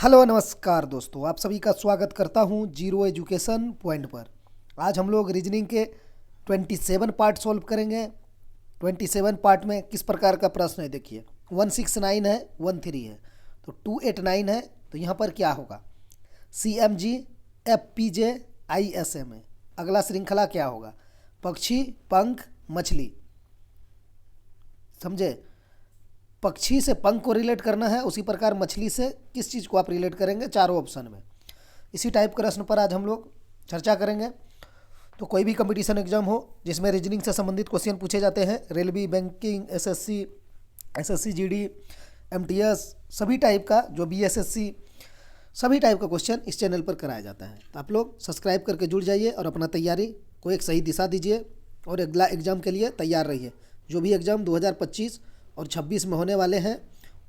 Hello नमस्कार दोस्तों, आप सभी का स्वागत करता हूं जीरो एजुकेशन पॉइंट पर। आज हम लोग रीजनिंग के 27 पार्ट सॉल्व करेंगे। 27 पार्ट में किस प्रकार का प्रश्न है देखिए। 169 है, 13 है, तो 289 है, तो यहाँ पर क्या होगा? CMG FPJ ISM है। अगला श्रृंखला क्या होगा? पक्षी, पंख, मछली। समझे? पक्षी से पंख को रिलेट करना है, उसी प्रकार मछली से किस चीज़ को आप रिलेट करेंगे चारों ऑप्शन में। इसी टाइप के प्रश्न पर आज हम लोग चर्चा करेंगे। तो कोई भी कंपटीशन एग्जाम हो जिसमें रीजनिंग से संबंधित क्वेश्चन पूछे जाते हैं, railway, banking, SSC GD, MTS, सभी टाइप का, जो BSSC, सभी टाइप का क्वेश्चन इस चैनल पर कराया जाता है। तो आप लोग सब्सक्राइब करके जुड़ जाइए और अपना तैयारी को एक सही दिशा दीजिए और अगला एग्ज़ाम के लिए तैयार रहिए। जो भी एग्ज़ाम 2025 और 26 में होने वाले हैं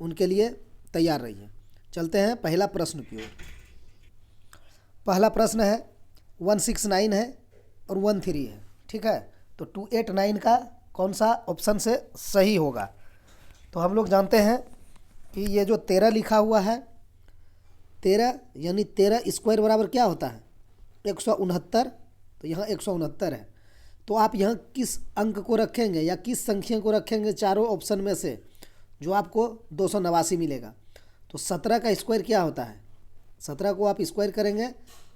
उनके लिए तैयार रहिए। चलते हैं पहला प्रश्न की ओर। पहला प्रश्न है 169 है और 13 है, ठीक है। तो 289 का कौन सा ऑप्शन से सही होगा? तो हम लोग जानते हैं कि ये जो 13 लिखा हुआ है, 13 यानी 13 स्क्वायर बराबर क्या होता है? 169। तो यहाँ 169 है। तो आप यहाँ किस अंक को रखेंगे या किस संख्या को रखेंगे चारों ऑप्शन में से जो आपको 289 मिलेगा? तो 17 का स्क्वायर क्या होता है? 17 को आप स्क्वायर करेंगे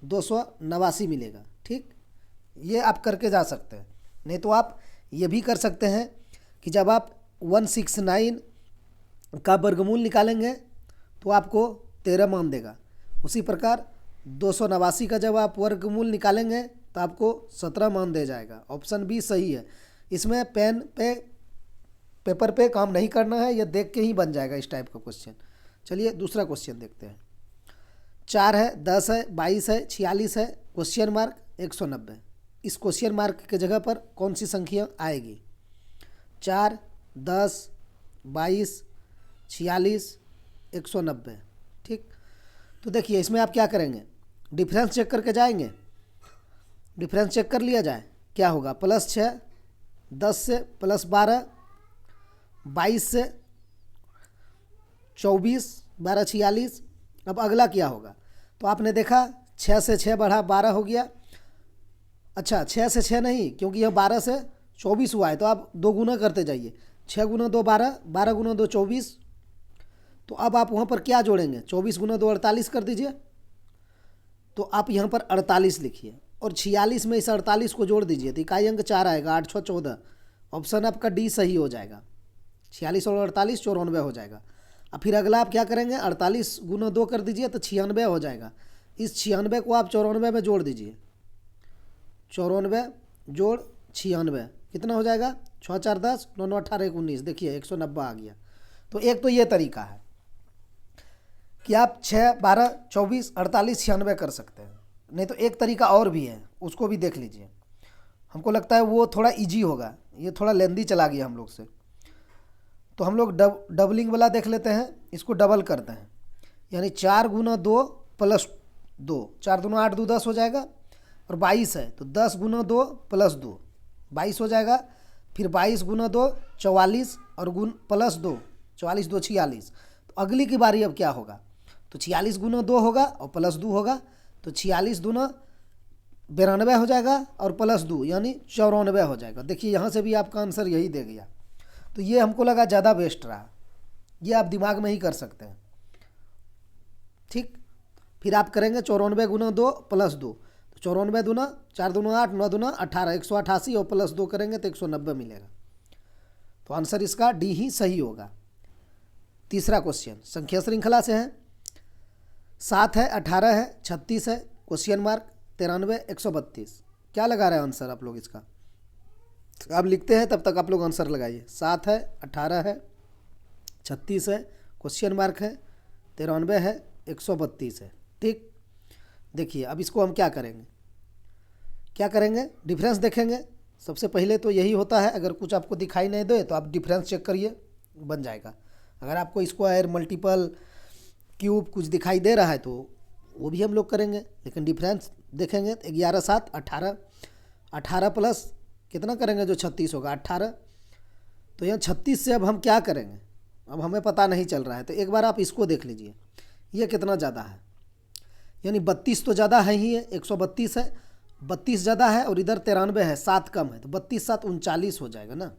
289 मिलेगा, ठीक। ये आप करके जा सकते हैं। नहीं तो आप ये भी कर सकते हैं कि जब आप 169 का वर्गमूल निकालेंगे तो आपको 13 मान देगा। उसी प्रकार 289 का जब आप वर्गमूल निकालेंगे तो आपको 17 मान दे जाएगा। ऑप्शन बी सही है। इसमें पेपर पे काम नहीं करना है, ये देख के ही बन जाएगा इस टाइप का क्वेश्चन। चलिए दूसरा क्वेश्चन देखते हैं। 4 है, 10 है, 22 है, 46 है, क्वेश्चन मार्क 190। इस क्वेश्चन मार्क के जगह पर कौन सी संख्या आएगी? 4, 10, 22, 46, 190, ठीक। तो देखिए इसमें आप क्या करेंगे, डिफरेंस चेक करके जाएंगे। डिफरेंस चेक कर लिया जाए, क्या होगा? +6, 10 से +12, 22 से 24, 12, 46। अब अगला क्या होगा? तो आपने देखा 6 से 6 बढ़ा 12 हो गया। अच्छा, 6 से 6 नहीं, क्योंकि यह 12 से 24 हुआ है, तो आप 2 गुना करते जाइए। 6 गुना 2 12, 12 गुना 2 24। तो अब आप वहाँ पर क्या जोड़ेंगे? 24 गुना 2 48 कर दीजिए। तो आप यहाँ पर 48 लिखिए और 46 में इस 48 को जोड़ दीजिए तो इकाई अंक 4 आएगा, 8 6 14। ऑप्शन आपका डी सही हो जाएगा। 46 और 48 94 हो जाएगा। अब फिर अगला आप क्या करेंगे? 48 गुना 2 कर दीजिए तो 96 हो जाएगा। इस 96 को आप 94 में जोड़ दीजिए। 94 जोड़ 96 कितना हो जाएगा? 6 4 10, 9 9 18 19। देखिए 190 आ गया। तो एक तो ये तरीका है कि आप 6, 12, 24, 48, 96 कर सकते हैं। नहीं तो एक तरीका और भी है, उसको भी देख लीजिए। हमको लगता है वो थोड़ा इजी होगा, ये थोड़ा लेंदी चला गया हम लोग से। तो हम लोग डबलिंग वाला देख लेते हैं। इसको डबल करते हैं, यानी 4 गुना 2 + 2, 4 दूना 8, 2 10 हो जाएगा। और 22 है तो 10 गुना 2 + 2, 22 हो जाएगा। फिर 22 गुना 2 44 और +2, 44 2 46। तो अगली की बारी अब क्या होगा? तो 46 गुना 2 होगा और +2 होगा। तो 46 दूना 92 हो जाएगा और +2 यानी 94 हो जाएगा। देखिए यहाँ से भी आपका आंसर यही दे गया। तो ये हमको लगा ज़्यादा बेस्ट रहा। ये आप दिमाग में ही कर सकते हैं, ठीक। फिर आप करेंगे 94 गुना 2 + 2। तो 94 दूना 4 दूना 8, 9 दूना 18, 188 और +2 करेंगे तो 190 मिलेगा। तो आंसर इसका डी ही सही होगा। तीसरा क्वेश्चन संख्या श्रृंखला से है। 7 है, 18 है, 36 है, क्वेश्चन मार्क 93, 132। क्या लगा रहे हैं आंसर आप लोग इसका? आप लिखते हैं तब तक आप लोग आंसर लगाइए। 7 है, 18 है, 36 है, क्वेश्चन मार्क है 93 है, 132 है, ठीक। देखिए अब इसको हम क्या करेंगे? डिफरेंस देखेंगे। सबसे पहले तो यही होता है, अगर कुछ आपको दिखाई नहीं दे तो आप डिफरेंस चेक करिए, बन जाएगा। अगर आपको स्क्वायर, मल्टीपल, क्यूब कुछ दिखाई दे रहा है तो वो भी हम लोग करेंगे, लेकिन डिफरेंस देखेंगे तो 11 7 18, 18 प्लस कितना करेंगे जो 36 होगा 18। तो यहाँ 36 से अब हम क्या करेंगे? अब हमें पता नहीं चल रहा है, तो एक बार आप इसको देख लीजिए। ये कितना ज़्यादा है, यानी 32 तो ज़्यादा है ही है, 132 है, 32 ज़्यादा है और इधर 93 है, 7 कम है, तो 32 7 39 हो जाएगा ना।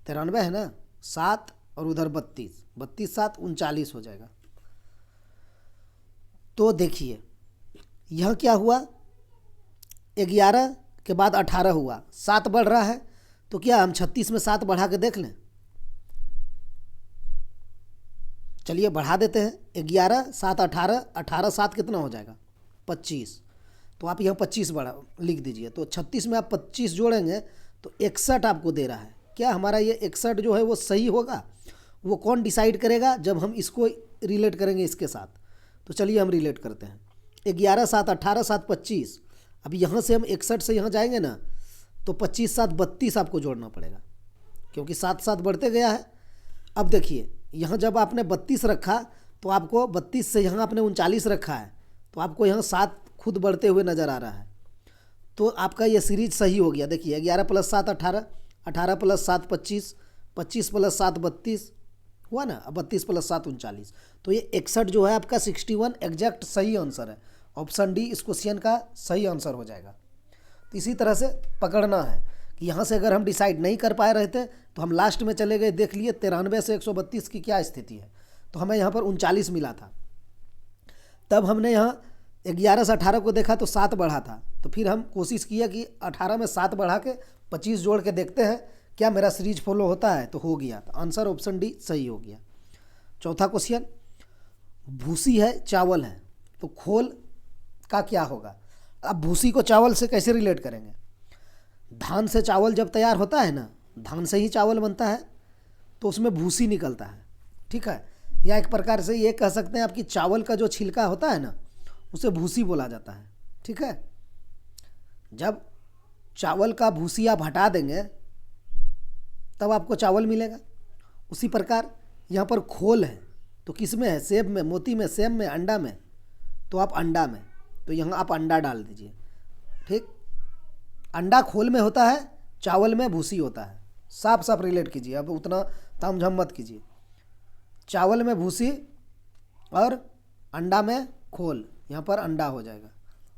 93 है ना, 7 और उधर 32, 32 7 39 हो जाएगा। तो देखिए यह क्या हुआ, 11 के बाद 18 हुआ, 7 बढ़ रहा है, तो क्या हम 36 में 7 बढ़ा के देख लें। चलिए बढ़ा देते हैं, 11 7 18, 18 7 कितना हो जाएगा 25। तो आप यहाँ 25 बढ़ा लिख दीजिए, तो 36 में आप 25 जोड़ेंगे तो 61 आपको दे रहा है। क्या हमारा ये 61 जो है वो सही होगा, वो कौन डिसाइड करेगा, जब हम इसको रिलेट करेंगे इसके साथ। तो चलिए हम रिलेट करते हैं, 11 7 18 7 25। अब यहाँ से हम 61 से यहाँ जाएंगे ना, तो 25 7 32 आपको जोड़ना पड़ेगा, क्योंकि 7 7 बढ़ते गया है। अब देखिए यहाँ जब आपने 32 रखा तो आपको 32 से यहाँ आपने 39 रखा है, तो आपको यहाँ 7 खुद बढ़ते हुए नज़र आ रहा है। तो आपका ये सीरीज सही हो गया। देखिए 11 + 7 18, 18 + 7 25, 25 + 7 32 हुआ ना, अब 32 + 7 39। तो ये 61 जो है आपका 61 एग्जैक्ट सही आंसर है। ऑप्शन डी इस क्वेश्चन का सही आंसर हो जाएगा। तो इसी तरह से पकड़ना है कि यहाँ से अगर हम डिसाइड नहीं कर पाए रहे थे तो हम लास्ट में चले गए, देख लिए 93 से 132 की क्या स्थिति है, तो हमें यहाँ पर 39 मिला था। तब हमने यहाँ 11 से 18 को देखा तो 7 बढ़ा था, तो फिर हम कोशिश किया कि 18 में 7 बढ़ा के 25 जोड़ के देखते हैं क्या मेरा सीरीज फॉलो होता है, तो हो गया। तो आंसर ऑप्शन डी सही हो गया। चौथा क्वेश्चन, भूसी है चावल है, तो खोल का क्या होगा। अब भूसी को चावल से कैसे रिलेट करेंगे, धान से चावल जब तैयार होता है ना, धान से ही चावल बनता है, तो उसमें भूसी निकलता है, ठीक है। या एक प्रकार से ये कह सकते हैं आपकी चावल का जो छिलका होता है ना, उसे भूसी बोला जाता है, ठीक है। जब चावल का भूसी आप हटा देंगे तब आपको चावल मिलेगा। उसी प्रकार यहाँ पर खोल है, तो किस में है, सेब में, मोती में, सेब में, अंडा में, तो आप अंडा में, तो यहाँ आप अंडा डाल दीजिए, ठीक। अंडा खोल में होता है, चावल में भूसी होता है, साफ साफ रिलेट कीजिए, अब उतना तामझाम मत कीजिए। चावल में भूसी और अंडा में खोल, यहाँ पर अंडा हो जाएगा,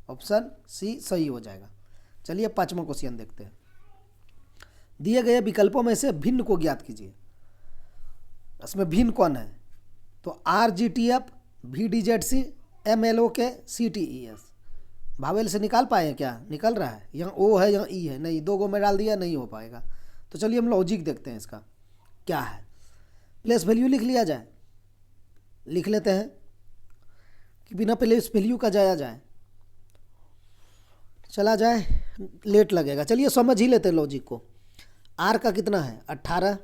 ऑप्शन सी सही हो जाएगा। चलिए 5वां क्वेश्चन देखते हैं। दिए गए विकल्पों में से भिन्न को ज्ञात कीजिए। इसमें भिन्न कौन है, तो RGTF, VDZC, MLOK, CTES। Vowel से निकाल पाए क्या, निकल रहा है, यहाँ O है यहाँ E है, नहीं, 2 गो में डाल दिया, नहीं हो पाएगा। तो चलिए हम लॉजिक देखते हैं इसका क्या है। प्लेस वैल्यू लिख लिया जाए, लिख लेते हैं कि बिना प्लेस वैल्यू का जाया जाए, चला जाए, लेट लगेगा। चलिए समझ ही लेते हैं लॉजिक को। R का कितना है 18,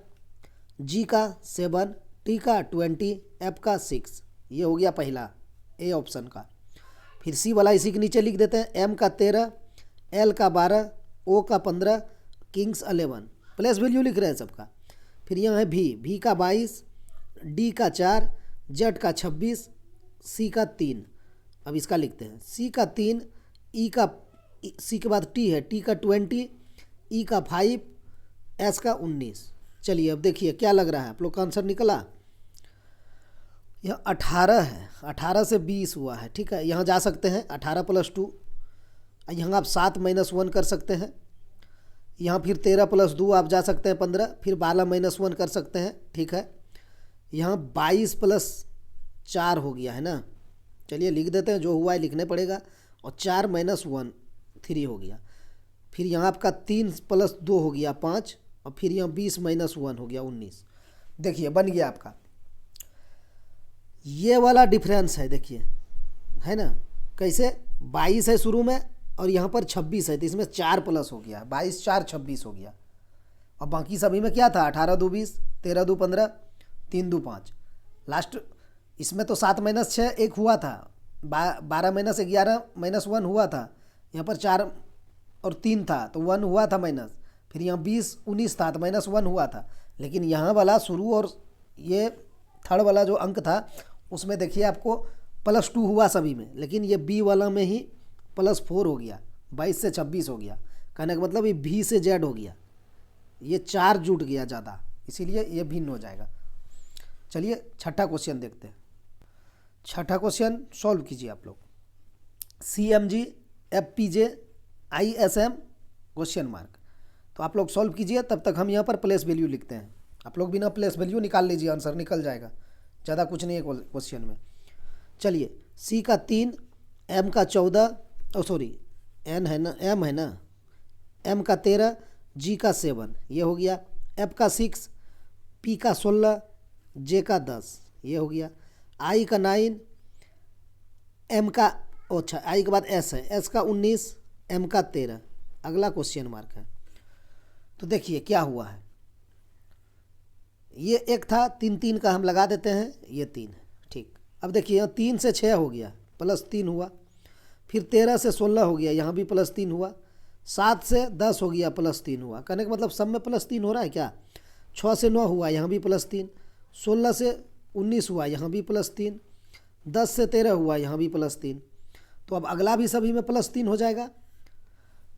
G का 7, T का 20, F का 6, ये हो गया पहला ए ऑप्शन का। फिर C वाला इसी के नीचे लिख देते हैं, M का 13, L का 12, O का 15, किंग्स 11, प्लेस वैल्यू लिख रहे हैं सबका। फिर यहाँ है V का 22, D का 4, Z का 26, C का 3। अब इसका लिखते हैं, C का 3, C के बाद T है, T का 20, E का 5, S का 19। चलिए अब देखिए क्या लग रहा है, आप लोग का आंसर निकला। यह 18 है, 18 से 20 हुआ है, ठीक है। यहाँ जा सकते हैं 18 + 2, यहाँ आप 7 - 1 कर सकते हैं। यहाँ फिर 13 + 2 आप जा सकते हैं 15, फिर 12 - 1 कर सकते हैं, ठीक है। यहाँ 22 + 4 हो गया है ना। चलिए लिख देते हैं, जो हुआ है लिखने पड़ेगा। और 4 - 1 3 हो गया। फिर यहाँ आपका 3 + 2 हो गया 5, और फिर यहाँ 20 - 1 हो गया 19। देखिए बन गया आपका। ये वाला डिफरेंस है, देखिए है ना, कैसे 22 है शुरू में और यहाँ पर 26 है, तो इसमें 4 प्लस हो गया, 22 4 26 हो गया। और बाकी सभी में क्या था, 18 2 20, 13 2 15, 3 2 5। लास्ट इसमें तो 7 - 6 1 हुआ था, 12 - 11 - 1 हुआ था। यहाँ पर 4 और 3 था तो 1 हुआ था माइनस। फिर यहाँ 20 19 था तो -1 हुआ था। लेकिन यहाँ वाला शुरू और ये थर्ड वाला जो अंक था उसमें देखिए आपको +2 हुआ सभी में, लेकिन ये बी वाला में ही +4 हो गया, 22 से 26 हो गया। कहने का मतलब ये भी से जेड हो गया, ये 4 जुट गया ज़्यादा, इसीलिए ये भिन्न हो जाएगा। चलिए छठा क्वेश्चन देखते हैं। छठा क्वेश्चन सॉल्व कीजिए आप लोग। CMG FPJ ISM question mark. तो आप लोग सॉल्व कीजिए, तब तक हम यहाँ पर प्लेस वैल्यू लिखते हैं। आप लोग बिना प्लेस वैल्यू निकाल लीजिए, आंसर निकल जाएगा, ज़्यादा कुछ नहीं है क्वेश्चन में। चलिए, C का 3, M का 14, सॉरी N है ना, M है ना, M का 13, G का 7, ये हो गया। F का 6, P का 16, J का 10, ये हो गया। I का 9, M का अच्छा I के बाद S है, S का 19, M का 13। अगला क्वेश्चन मार्क है। तो देखिए क्या हुआ है, ये एक था, 3 3 का हम लगा देते हैं, ये 3 है, ठीक। अब देखिए यहाँ 3 से 6 हो गया, +3 हुआ। फिर 13 से 16 हो गया, यहाँ भी +3 हुआ। 7 से 10 हो गया, +3 हुआ। कहने का मतलब सब में +3 हो रहा है क्या। 6 से 9 हुआ, यहाँ भी +3। 16 से 19 हुआ, यहाँ भी +3। 10 से 13 हुआ, यहाँ भी +3। तो अब अगला भी सभी में +3 हो जाएगा।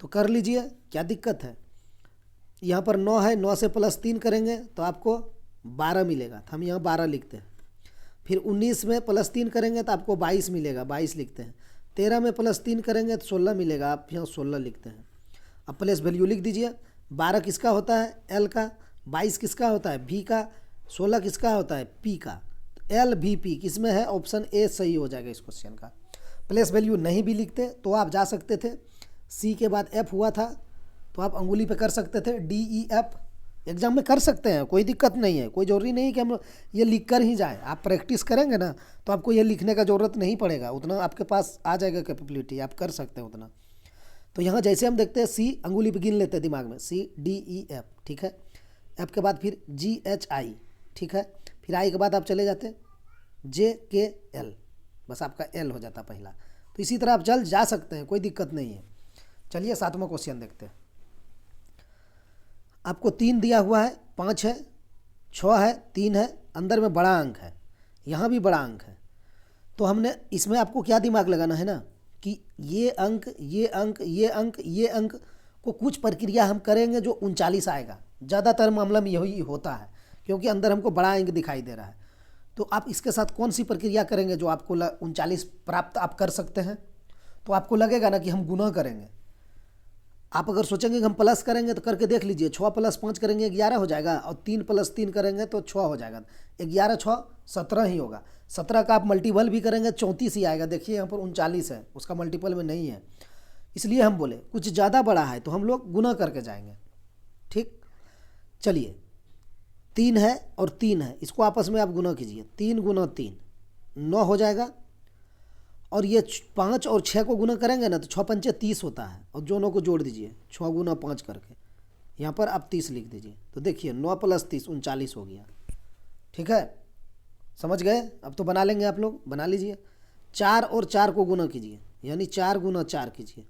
तो कर लीजिए, क्या दिक्कत है। यहाँ पर 9 है, 9 से +3 करेंगे तो आपको 12 मिलेगा, तो हम यहाँ 12 लिखते हैं। फिर 19 में +3 करेंगे तो आपको 22 मिलेगा, 22 लिखते हैं। 13 में +3 करेंगे तो 16 मिलेगा, आप यहाँ 16 लिखते हैं। अब प्लेस वैल्यू लिख दीजिए। 12 किसका होता है, L का। 22 किसका होता है, V का। 16 किसका होता है, P का। LVP किस में है, ऑप्शन A सही हो जाएगा इस क्वेश्चन का। प्लेस वैल्यू नहीं भी लिखते तो आप जा सकते थे, C के बाद F हुआ था तो आप अंगुली पे कर सकते थे, DEF एग्जाम में कर सकते हैं, कोई दिक्कत नहीं है। कोई ज़रूरी नहीं कि हम ये लिख कर ही जाए। आप प्रैक्टिस करेंगे ना तो आपको ये लिखने का ज़रूरत नहीं पड़ेगा, उतना आपके पास आ जाएगा कैपेबिलिटी, आप कर सकते हैं उतना। तो यहाँ जैसे हम देखते हैं, C अंगुली पे गिन लेते हैं दिमाग में, CDEF, ठीक है। F के बाद फिर GHI, ठीक है। फिर I के बाद आप चले जाते JKL, बस आपका L हो जाता पहला। तो इसी तरह आप जल्द जा सकते हैं, कोई दिक्कत नहीं है। चलिए 7वां क्वेश्चन देखते हैं। आपको 3 दिया हुआ है, 5 है, 6 है, 3 है, अंदर में बड़ा अंक है, यहाँ भी बड़ा अंक है। तो हमने इसमें आपको क्या दिमाग लगाना है ना कि ये अंक, ये अंक, ये अंक, ये अंक को कुछ प्रक्रिया हम करेंगे जो 39 आएगा। ज़्यादातर मामला में यही होता है, क्योंकि अंदर हमको बड़ा अंक दिखाई दे रहा है। तो आप इसके साथ कौन सी प्रक्रिया करेंगे जो आपको 39 प्राप्त आप कर सकते हैं। तो आपको लगेगा ना कि हम गुना करेंगे। आप अगर सोचेंगे कि हम प्लस करेंगे तो करके देख लीजिए, 6 + 5 करेंगे 11 हो जाएगा, और 3 + 3 करेंगे तो 6 हो जाएगा। 11 6 17 ही होगा। 17 का आप मल्टीपल भी करेंगे 34 ही आएगा। देखिए यहाँ पर 39 है, उसका मल्टीपल में नहीं है, इसलिए हम बोले कुछ ज़्यादा बड़ा है तो हम लोग गुना करके जाएंगे, ठीक। चलिए 3 है और 3 है, इसको आपस में आप गुना कीजिए। 3 × 3 9 हो जाएगा, और ये 5 और 6 को गुना करेंगे ना तो 6 पंचे 30 होता है, और दोनों को जोड़ दीजिए 6 × 5 करके, यहाँ पर आप 30 लिख दीजिए। तो देखिए 9 + 30 39 हो गया, ठीक है। समझ गए। अब तो बना लेंगे, आप लोग बना लीजिए। 4 और 4 को गुना कीजिए, यानी 4 × 4 कीजिए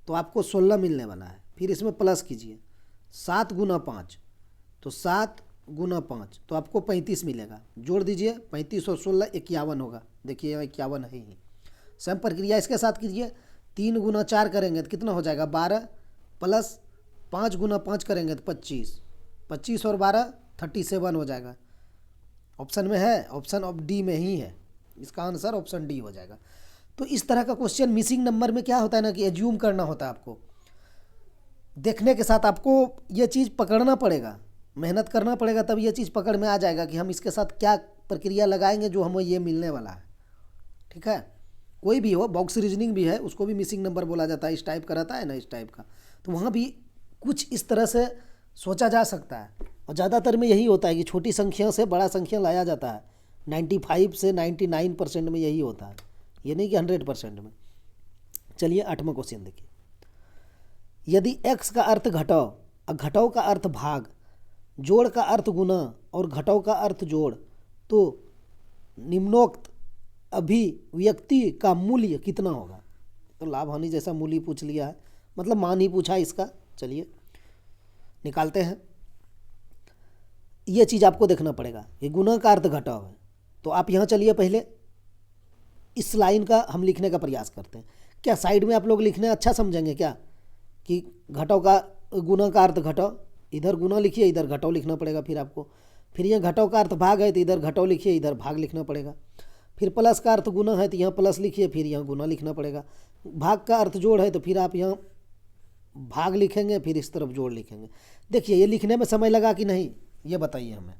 तो आपको 16 मिलने वाला है। फिर इसमें प्लस कीजिए, 7 × 5 तो 7 × 5 तो आपको 35 मिलेगा। जोड़ दीजिए 35 और 16 51 होगा। देखिए यहाँ 51 है ही। सेम प्रक्रिया इसके साथ कीजिए। 3 × 4 करेंगे तो कितना हो जाएगा 12, प्लस 5 × 5 करेंगे तो 25, 25 और 12 37 हो जाएगा। ऑप्शन में है, ऑप्शन ऑफ डी में ही है, इसका आंसर ऑप्शन डी हो जाएगा। तो इस तरह का क्वेश्चन मिसिंग नंबर में क्या होता है ना कि एज्यूम करना होता है। आपको देखने के साथ आपको ये चीज़ पकड़ना पड़ेगा, मेहनत करना पड़ेगा, तब ये चीज़ पकड़ में आ जाएगा कि हम इसके साथ क्या प्रक्रिया लगाएंगे जो हमें ये मिलने वाला है, ठीक है। कोई भी हो, बॉक्स रीजनिंग भी है, उसको भी मिसिंग नंबर बोला जाता है। इस टाइप का रहता है ना, इस टाइप का, तो वहाँ भी कुछ इस तरह से सोचा जा सकता है। और ज़्यादातर में यही होता है कि छोटी संख्या से बड़ा संख्या लाया जाता है। 95 से 99% में यही होता है, ये नहीं कि 100% में। चलिए 8वां क्वेश्चन देखिए। यदि x का अर्थ घटाओ और घटाओ का अर्थ भाग, जोड़ का अर्थ गुना और घटाओ का अर्थ जोड़, तो निम्नोक्त अभिव्यक्ति का मूल्य कितना होगा। तो लाभ हानि जैसा मूल्य पूछ लिया है, मतलब मान ही पूछा इसका। चलिए निकालते हैं। ये चीज़ आपको देखना पड़ेगा, ये गुना का अर्थ घटाव है। तो आप यहाँ चलिए, पहले इस लाइन का हम लिखने का प्रयास करते हैं। क्या साइड में आप लोग लिखने अच्छा समझेंगे क्या कि घटाव का गुना का अर्थ घटाव, इधर गुना लिखिए, इधर घटाव लिखना पड़ेगा फिर आपको। फिर ये घटाव का अर्थ भाग है तो इधर घटाव लिखिए, इधर भाग लिखना पड़ेगा। फिर प्लस का अर्थ गुना है तो यहाँ प्लस लिखिए, फिर यहाँ गुना लिखना पड़ेगा। भाग का अर्थ जोड़ है तो फिर आप यहाँ भाग लिखेंगे, फिर इस तरफ जोड़ लिखेंगे। देखिए ये लिखने में समय लगा कि नहीं, ये बताइए हमें।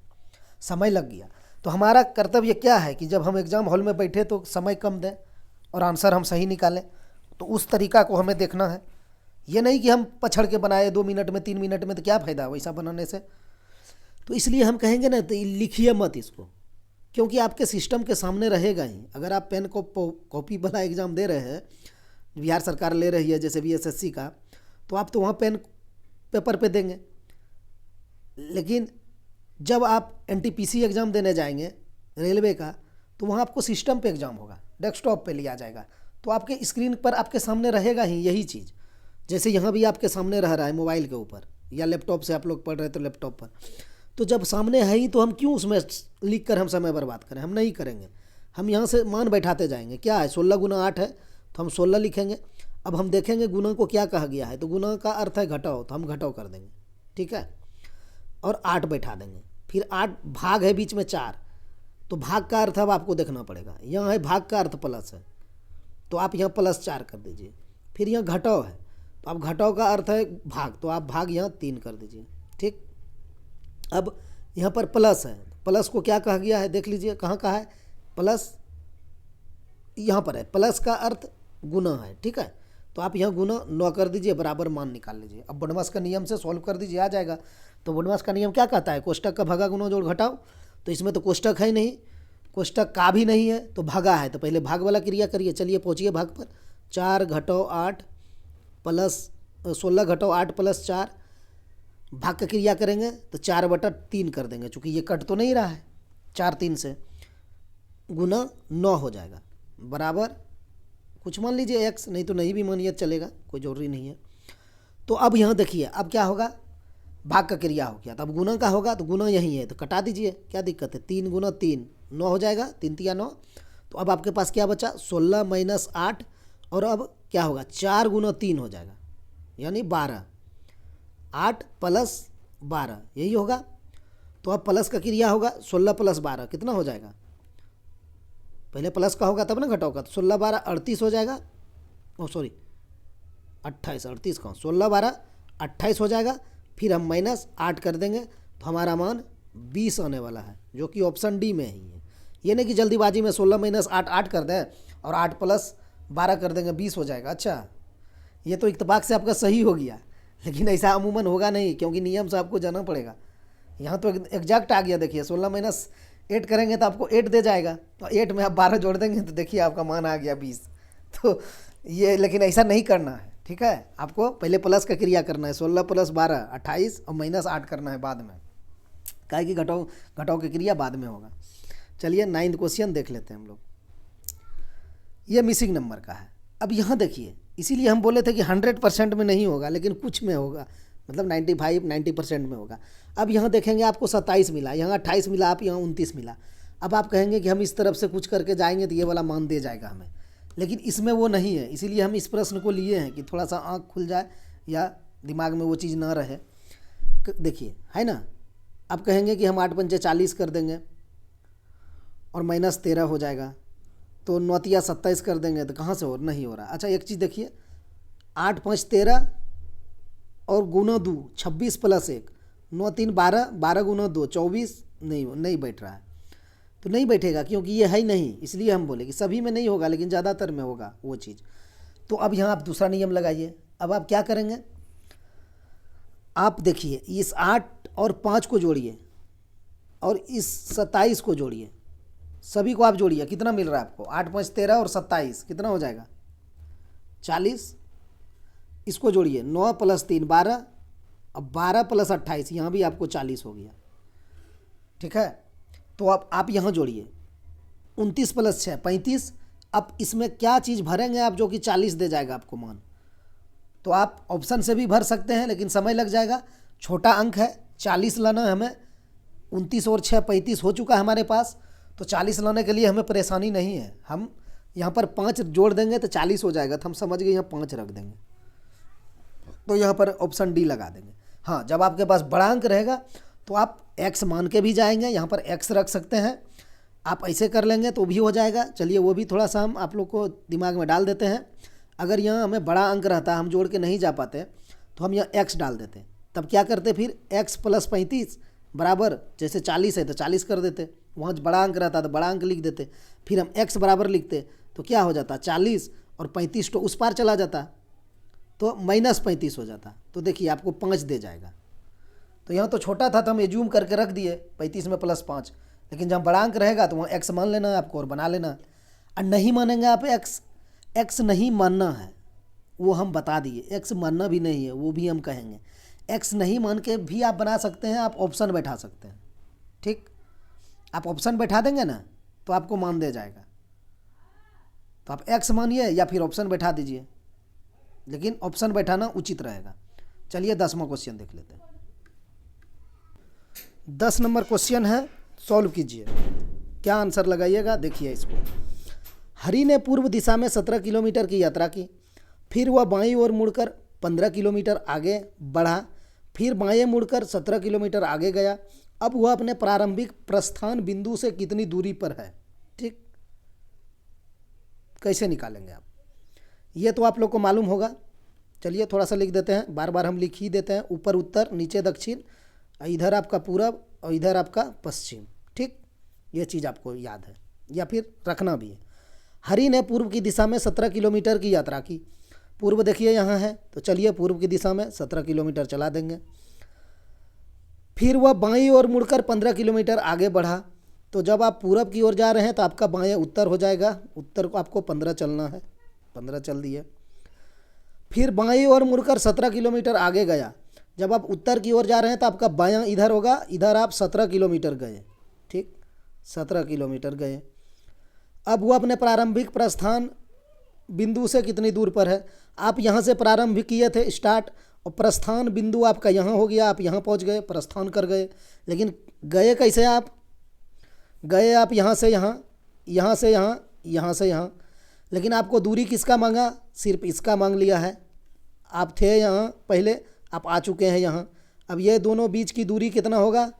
समय लग गया। तो हमारा कर्तव्य क्या है कि जब हम एग्ज़ाम हॉल में बैठे तो समय कम दें और आंसर हम सही निकालें। तो उस तरीका को हमें देखना है। ये नहीं कि हम पछड़ के बनाए 2 मिनट में 3 मिनट में, तो क्या फ़ायदा वैसा बनाने से। तो इसलिए हम कहेंगे ना, तो लिखिए मत इसको, क्योंकि आपके सिस्टम के सामने रहेगा ही। अगर आप पेन को कॉपी वाला एग्ज़ाम दे रहे हैं, बिहार सरकार ले रही है जैसे बीएसएससी का, तो आप तो वहाँ पेन पेपर पे देंगे। लेकिन जब आप एनटीपीसी एग्ज़ाम देने जाएंगे रेलवे का, तो वहाँ आपको सिस्टम पे एग्ज़ाम होगा, डेस्कटॉप पे लिया जाएगा, तो आपके स्क्रीन पर आपके सामने रहेगा ही यही चीज़। जैसे यहाँ भी आपके सामने रह रहा है मोबाइल के ऊपर, या लैपटॉप से आप लोग पढ़ रहे तो लैपटॉप पर। तो जब सामने है ही तो हम क्यों उसमें लिख कर हम समय बर्बाद करें, हम नहीं करेंगे। हम यहाँ से मान बैठाते जाएंगे। क्या है, 16 गुना 8 है तो हम 16 लिखेंगे। अब हम देखेंगे गुना को क्या कहा गया है, तो गुना का अर्थ है घटाओ, तो हम घटाओ कर देंगे, ठीक है, और 8 बैठा देंगे। फिर 8 भाग है बीच में 4, तो भाग का अर्थ अब आपको देखना पड़ेगा। यहाँ है भाग का अर्थ प्लस है, तो आप यहाँ +4 कर दीजिए। फिर यहाँ घटाओ है, तो आप घटाओ का अर्थ है भाग, तो आप भाग यहाँ 3 कर दीजिए, ठीक। अब यहाँ पर प्लस है, प्लस को क्या कहा गया है देख लीजिए, कहाँ का है प्लस, यहाँ पर है। प्लस का अर्थ गुना है, ठीक है, तो आप यहाँ गुना 9 कर दीजिए, बराबर मान निकाल लीजिए। अब बोडमास का नियम से सॉल्व कर दीजिए, आ जाएगा। तो बोडमास का नियम क्या कहता है, कोष्टक का भगा गुना जोड़ घटाओ। तो इसमें तो कोष्टक है ही नहीं, कोष्टक का भी नहीं है, तो भगा है, तो पहले भाग वाला क्रिया करिए। चलिए पहुँचिए भाग पर। 4 घटाओ 8 प्लस 16 घटाओ 8 + 4, भाग का क्रिया करेंगे तो 4/3 कर देंगे, चूँकि ये कट तो नहीं रहा है 4 3 से, गुना 9 हो जाएगा, बराबर कुछ मान लीजिए x, नहीं तो नहीं भी मानिए चलेगा, कोई ज़रूरी नहीं है। तो अब यहाँ देखिए, अब क्या होगा, भाग का क्रिया हो गया, तो अब गुना का होगा, तो गुना यही है तो कटा दीजिए, क्या दिक्कत है। 3 गुना 3 9 हो जाएगा, 3 तिया 9। तो अब आपके पास क्या बचा, 16 - 8, और अब क्या होगा 4 गुना 3 हो जाएगा, यानी 12, 8 + 12 यही होगा। तो अब प्लस का क्रिया होगा, 16 + 12 कितना हो जाएगा, पहले प्लस का होगा तब ना घटाओ का, तो 16 12 38 हो जाएगा। ओ सॉरी 28, 38 कहाँ, 16 12 28 हो जाएगा। फिर हम -8 कर देंगे, तो हमारा मान 20 आने वाला है, जो कि ऑप्शन डी में ही है। ये नहीं कि जल्दीबाजी में 16 - 8 8 कर दें और 8 + 12 कर देंगे, 20 हो जाएगा। अच्छा, ये तो इत्तेफाक से आपका सही हो गया, लेकिन ऐसा अमूमन होगा नहीं, क्योंकि नियम से आपको जाना पड़ेगा। यहाँ तो एग्जैक्ट आ गया, देखिए 16 - 8 करेंगे तो आपको 8 दे जाएगा, तो 8 में आप 12 जोड़ देंगे तो देखिए आपका मान आ गया 20। तो ये, लेकिन ऐसा नहीं करना है, ठीक है, आपको पहले प्लस का क्रिया करना है, 16 + 12 28 और -8 करना है बाद में, काहे कि घटाओ की क्रिया बाद में होगा। चलिए 9th क्वेश्चन देख लेते हैं हम लोग। ये मिसिंग नंबर का है। अब यहाँ देखिए, इसीलिए हम बोले थे कि 100% में नहीं होगा, लेकिन कुछ में होगा, मतलब 95-90% में होगा। अब यहाँ देखेंगे आपको 27 मिला, यहाँ 28 मिला, आप यहाँ 29 मिला। अब आप कहेंगे कि हम इस तरफ से कुछ करके जाएंगे तो ये वाला मान दे जाएगा हमें, लेकिन इसमें वो नहीं है। इसीलिए हम इस प्रश्न को लिए हैं कि थोड़ा सा आँख खुल जाए या दिमाग में वो चीज़ ना रहे। देखिए है ना, अब कहेंगे कि हम 8 पंचे 40 कर देंगे और -13 हो जाएगा, तो 9 तिया 27 कर देंगे, तो कहाँ से हो, नहीं हो रहा। अच्छा एक चीज़ देखिए, 8 5 13 और गुना 2 26 + 1 9 3 12 12 गुना 2 24, नहीं बैठ रहा है। तो नहीं बैठेगा क्योंकि ये है ही नहीं, इसलिए हम बोले कि सभी में नहीं होगा लेकिन ज़्यादातर में होगा वो चीज़। तो अब यहाँ आप दूसरा नियम लगाइए। अब आप क्या करेंगे, आप देखिए इस 8 और 5 को जोड़िए और इस 27 को जोड़िए, सभी को आप जोड़िए, कितना मिल रहा है आपको, 8 5 13 और 27 कितना हो जाएगा 40। इसको जोड़िए, 9 + 3 12 और 12 + 28, यहाँ भी आपको 40 हो गया, ठीक है। तो अब आप यहाँ जोड़िए, 29 + 6 35। अब इसमें क्या चीज़ भरेंगे आप जो कि 40 दे जाएगा आपको मान, तो आप ऑप्शन से भी भर सकते हैं, लेकिन समय लग जाएगा, छोटा अंक है, 40 लाना है हमें। 29 और 6 35 हो चुका है हमारे पास, तो 40 लाने के लिए हमें परेशानी नहीं है। हम यहाँ पर 5 जोड़ देंगे तो 40 हो जाएगा, तो हम समझ गए यहाँ 5 रख देंगे, तो यहाँ पर ऑप्शन डी लगा देंगे। हाँ, जब आपके पास बड़ा अंक रहेगा तो आप x मान के भी जाएंगे, यहाँ पर x रख सकते हैं, आप ऐसे कर लेंगे तो भी हो जाएगा। चलिए वो भी थोड़ा सा हम आप लोग को दिमाग में डाल देते हैं। अगर यहाँ हमें बड़ा अंक रहता, हम जोड़ के नहीं जा पाते, तो हम यहाँ x डाल देते। तब क्या करते फिर x + 35 बराबर, जैसे 40 है तो 40 कर देते, वहाँ बड़ा अंक रहता तो बड़ा अंक लिख देते। फिर हम x बराबर लिखते तो क्या हो जाता 40 और 35 तो उस पार चला जाता, तो -35 हो जाता। तो देखिए आपको 5 दे जाएगा। तो यहाँ तो छोटा था तो हम एज्यूम करके रख दिए 35 में +5, लेकिन जब बड़ा अंक रहेगा तो वहाँ x मान लेना है आपको और बना लेना। और नहीं मानेंगे आप x नहीं मानना है, वो हम बता दिए। x मानना भी नहीं है, वो भी हम कहेंगे। x नहीं मान के भी आप बना सकते हैं, आप ऑप्शन बैठा सकते हैं। ठीक, आप ऑप्शन बैठा देंगे ना तो आपको मान दे जाएगा। तो आप x मानिए या फिर ऑप्शन बैठा दीजिए, लेकिन ऑप्शन बैठाना उचित रहेगा। चलिए 10वां क्वेश्चन देख लेते हैं। 10 नंबर क्वेश्चन है, सॉल्व कीजिए। क्या आंसर लगाइएगा, देखिए इसको। हरि ने पूर्व दिशा में 17 किलोमीटर की यात्रा की, फिर वह बाईं ओर मुड़कर 15 किलोमीटर आगे बढ़ा, फिर बाएं मुड़कर 17 किलोमीटर आगे गया। अब वह अपने प्रारंभिक प्रस्थान बिंदु से कितनी दूरी पर है। ठीक, कैसे निकालेंगे आप, ये तो आप लोग को मालूम होगा। चलिए थोड़ा सा लिख देते हैं, बार बार हम लिख ही देते हैं। ऊपर उत्तर, नीचे दक्षिण, इधर आपका पूरब और इधर आपका पश्चिम। ठीक, ये चीज़ आपको याद है या फिर रखना भी है। हरि ने पूर्व की दिशा में 17 किलोमीटर की यात्रा की। पूर्व देखिए यहाँ है, तो चलिए पूर्व की दिशा में 17 किलोमीटर चला देंगे। फिर वह बाईं ओर मुड़कर 15 किलोमीटर आगे बढ़ा। तो जब आप पूरब की ओर जा रहे हैं तो आपका बाएं उत्तर हो जाएगा। उत्तर को आपको 15 चलना है, 15 चल दिए। फिर बाईं ओर मुड़कर 17 किलोमीटर आगे गया। जब आप उत्तर की ओर जा रहे हैं तो आपका बायां इधर होगा, इधर आप 17 किलोमीटर गए। ठीक, 17 किलोमीटर गए। अब वो अपने प्रारंभिक प्रस्थान बिंदु से कितनी दूर पर है। आप यहाँ से प्रारंभ किए थे स्टार्ट, और प्रस्थान बिंदु आपका यहाँ हो गया, आप यहाँ पहुँच गए, प्रस्थान कर गए। लेकिन गए कैसे आप, गए आप यहाँ से यहाँ, यहाँ से यहाँ, यहाँ से यहाँ। लेकिन आपको दूरी किसका मांगा, सिर्फ इसका मांग लिया है। आप थे यहाँ पहले, आप आ चुके हैं यहाँ। अब ये दोनों बीच की दूरी कितना होगा,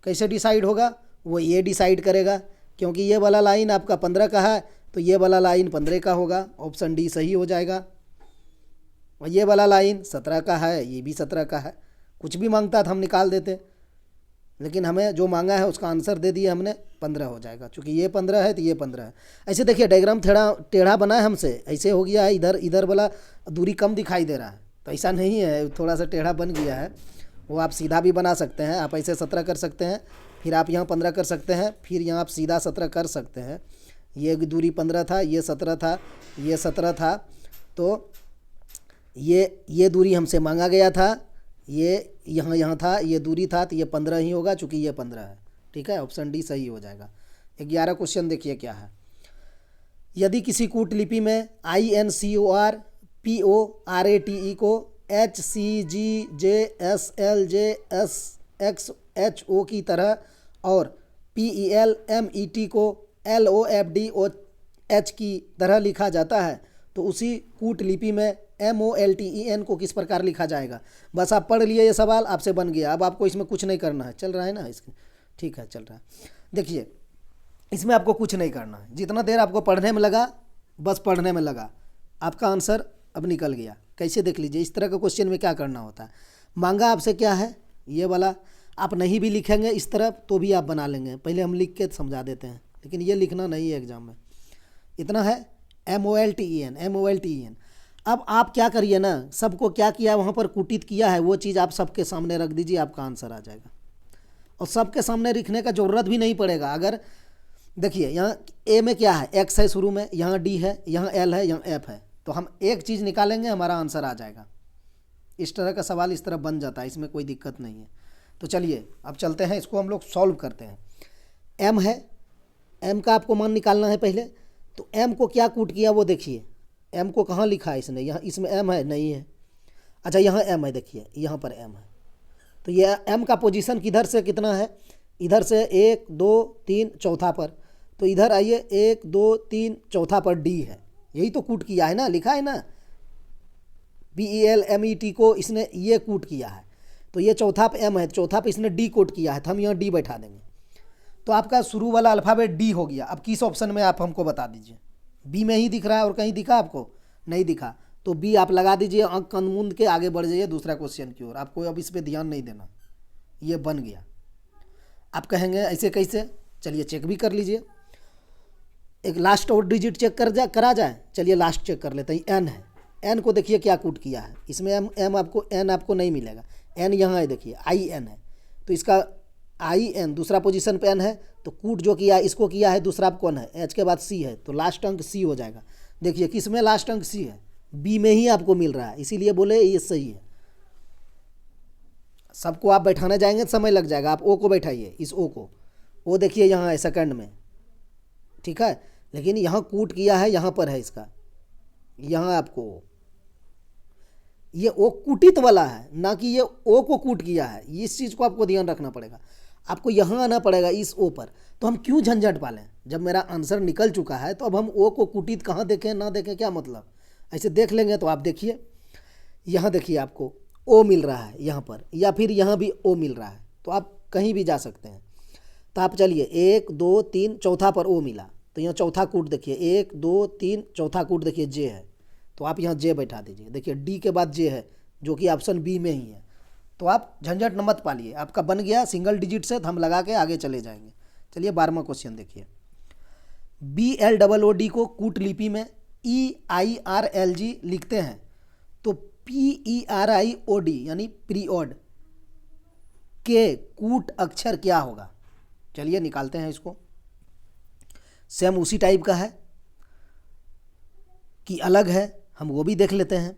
कैसे डिसाइड होगा, वो ये डिसाइड करेगा। क्योंकि ये वाला लाइन आपका 15 का है तो ये वाला लाइन 15 का होगा, ऑप्शन डी सही हो जाएगा। और ये वाला लाइन 17 का है, ये भी 17 का है। कुछ भी मांगता था हम निकाल देते, लेकिन हमें जो मांगा है उसका आंसर दे दिया हमने, 15 हो जाएगा। चूँकि ये 15 है तो ये 15 है। ऐसे देखिए डायग्राम टेढ़ा बना है हमसे, ऐसे हो गया है, इधर वाला दूरी कम दिखाई दे रहा है, तो ऐसा नहीं है, थोड़ा सा टेढ़ा बन गया है। वो आप सीधा भी बना सकते हैं, आप ऐसे 17 कर सकते हैं, फिर आप यहाँ 15 कर सकते हैं, फिर यहाँ आप सीधा 17 कर सकते हैं। ये दूरी 15 था, ये 17 था, ये 17 था, तो ये दूरी हमसे मांगा गया था, ये यहाँ था, ये दूरी था, तो ये 15 ही होगा चूँकि ये 15 है। ठीक है, ऑप्शन डी सही हो जाएगा। 11 क्वेश्चन देखिए क्या है। यदि किसी कूटलिपि में INCOR PORATE को HCGJSLJSXHO की तरह और PELMET को LOFDOH की तरह लिखा जाता है, तो उसी कूटलिपि में MOLTEN को किस प्रकार लिखा जाएगा। बस आप पढ़ लिए, ये सवाल आपसे बन गया। अब आपको इसमें कुछ नहीं करना है, चल रहा है ना इसके, ठीक है चल रहा है। देखिए इसमें आपको कुछ नहीं करना है, जितना देर आपको पढ़ने में लगा बस पढ़ने में लगा, आपका आंसर अब निकल गया। कैसे देख लीजिए, इस तरह का क्वेश्चन में क्या करना होता है। मांगा आपसे क्या है, ये वाला आप नहीं भी लिखेंगे इस तरफ तो भी आप बना लेंगे। पहले हम लिख के समझा देते हैं, लेकिन ये लिखना नहीं है एग्जाम में। इतना है MOLTEN। अब आप क्या करिए ना, सबको क्या किया वहाँ पर कुटित किया है, वो चीज़ आप सबके सामने रख दीजिए, आपका आंसर आ जाएगा। और सबके सामने लिखने का ज़रूरत भी नहीं पड़ेगा। अगर देखिए यहाँ ए में क्या है, एक्स है शुरू में, यहाँ डी है, यहाँ एल है, यहाँ एफ है, तो हम एक चीज़ निकालेंगे, हमारा आंसर आ जाएगा। इस तरह का सवाल इस तरह बन जाता है, इसमें कोई दिक्कत नहीं है। तो चलिए अब चलते हैं, इसको हम लोग सॉल्व करते हैं। एम है, एम का आपको मान निकालना है पहले। तो एम को क्या कूट किया वो देखिए, एम को कहाँ लिखा है इसने, यहाँ इसमें एम है नहीं है, अच्छा यहाँ एम है, देखिए यहाँ पर एम है। तो ये एम का पोजीशन किधर से कितना है, इधर से 1 2 3 चौथा पर, तो इधर आइए 1 2 3 चौथा पर डी है। यही तो कूट किया है ना, लिखा है ना PELMET को इसने ये कूट किया है, तो ये चौथा पे एम है, चौथा पे इसने डी कोट किया है, तो हम यहाँ डी बैठा देंगे। तो आपका शुरू वाला अल्फ़ाबेट डी हो गया। अब किस ऑप्शन में आप हमको बता दीजिए। बी में ही दिख रहा है और कहीं दिखा आपको? नहीं दिखा, तो बी आप लगा दीजिए, आँख कंद मूंद के आगे बढ़ जाइए दूसरा क्वेश्चन की ओर। आपको अब इस पर ध्यान नहीं देना, ये बन गया। आप कहेंगे ऐसे कैसे? चलिए चेक भी कर लीजिए। एक लास्ट और डिजिट चेक करा जाए। चलिए लास्ट चेक कर लेते हैं। एन है, एन को देखिए क्या कूट किया है। इसमें एम आपको एन आपको नहीं मिलेगा। एन यहाँ है, देखिए आई एन है, तो इसका आई एन दूसरा पोजीशन पे एन है, तो कूट जो किया इसको किया है, दूसरा कौन है? एच के बाद सी है, तो लास्ट अंक सी हो जाएगा। देखिए किस में लास्ट अंक सी है? बी में ही आपको मिल रहा है, इसीलिए बोले ये सही है। सबको आप बैठाने जाएंगे तो समय लग जाएगा। आप ओ को बैठाइए, इस ओ को। ओ देखिए यहाँ है सेकंड में, ठीक है, लेकिन यहाँ कूट किया है, यहाँ पर है इसका, यहाँ आपको ये ओ कूटित वाला है, ना कि ये ओ को कूट किया है। इस चीज़ को आपको ध्यान रखना पड़ेगा। आपको यहाँ आना पड़ेगा इस ओ पर। तो हम क्यों झंझट पालें? जब मेरा आंसर निकल चुका है तो अब हम ओ को कूटित कहाँ देखें ना देखें, क्या मतलब? ऐसे देख लेंगे तो आप देखिए, यहाँ देखिए आपको ओ मिल रहा है यहाँ पर, या फिर यहाँ भी ओ मिल रहा है, तो आप कहीं भी जा सकते हैं। तो आप चलिए 1 2 3 चौथा पर ओ मिला, तो यहाँ चौथा कूट देखिए 1 2 3 चौथा कूट देखिए जे है, तो आप यहाँ जे बैठा दीजिए। देखिए डी के बाद जे है, जो कि ऑप्शन बी में ही है। तो आप झंझट न मत पालिए, आपका बन गया सिंगल डिजिट से, तो हम लगा के आगे चले जाएंगे। चलिए 12वां क्वेश्चन देखिए। BLOOD को कूट लिपि में EIRLG लिखते हैं, तो PERIOD यानी पीरियड के कूट अक्षर क्या होगा? चलिए निकालते हैं इसको। सेम उसी टाइप का है कि अलग है, हम वो भी देख लेते हैं।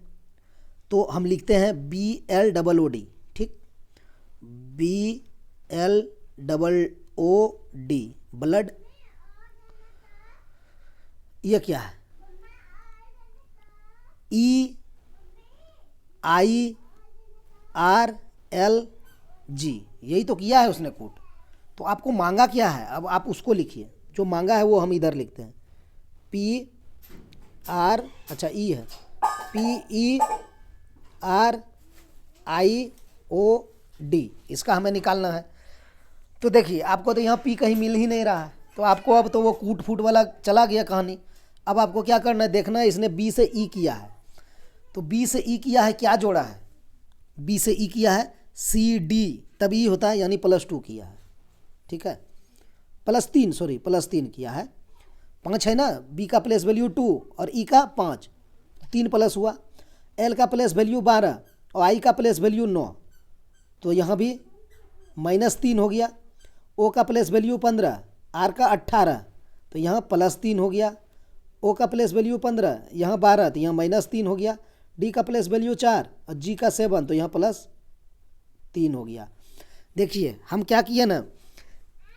तो हम लिखते हैं BLOOD, ठीक, BLOOD ब्लड। ये क्या है? EIRLG, यही तो किया है उसने कूट। तो आपको मांगा क्या है? अब आप उसको लिखिए, जो मांगा है वो हम इधर लिखते हैं। अच्छा ई है, PERIOD, इसका हमें निकालना है। तो देखिए आपको तो यहाँ पी कहीं मिल ही नहीं रहा है, तो आपको अब तो वो कूट फूट वाला चला गया कहानी। अब आपको क्या करना है, देखना है इसने बी से ई किया है, तो बी से ई किया है, क्या जोड़ा है? बी से ई किया है CD, तब ई होता है, यानी +2 किया है, ठीक है, +3 किया है। 5 है ना, बी का प्लेस वैल्यू 2 और ई का 5, 3 प्लस हुआ। एल का प्लेस वैल्यू 12 और आई का प्लेस वैल्यू 9, तो यहाँ भी -3 हो गया। ओ का प्लेस वैल्यू 15, आर का 18, तो यहाँ +3 हो गया। ओ का प्लेस वैल्यू 15, यहाँ 12, तो यहाँ -3 हो गया। डी का प्लेस वैल्यू 4 और जी का 7, तो यहाँ +3 हो गया। देखिए हम क्या किए ना,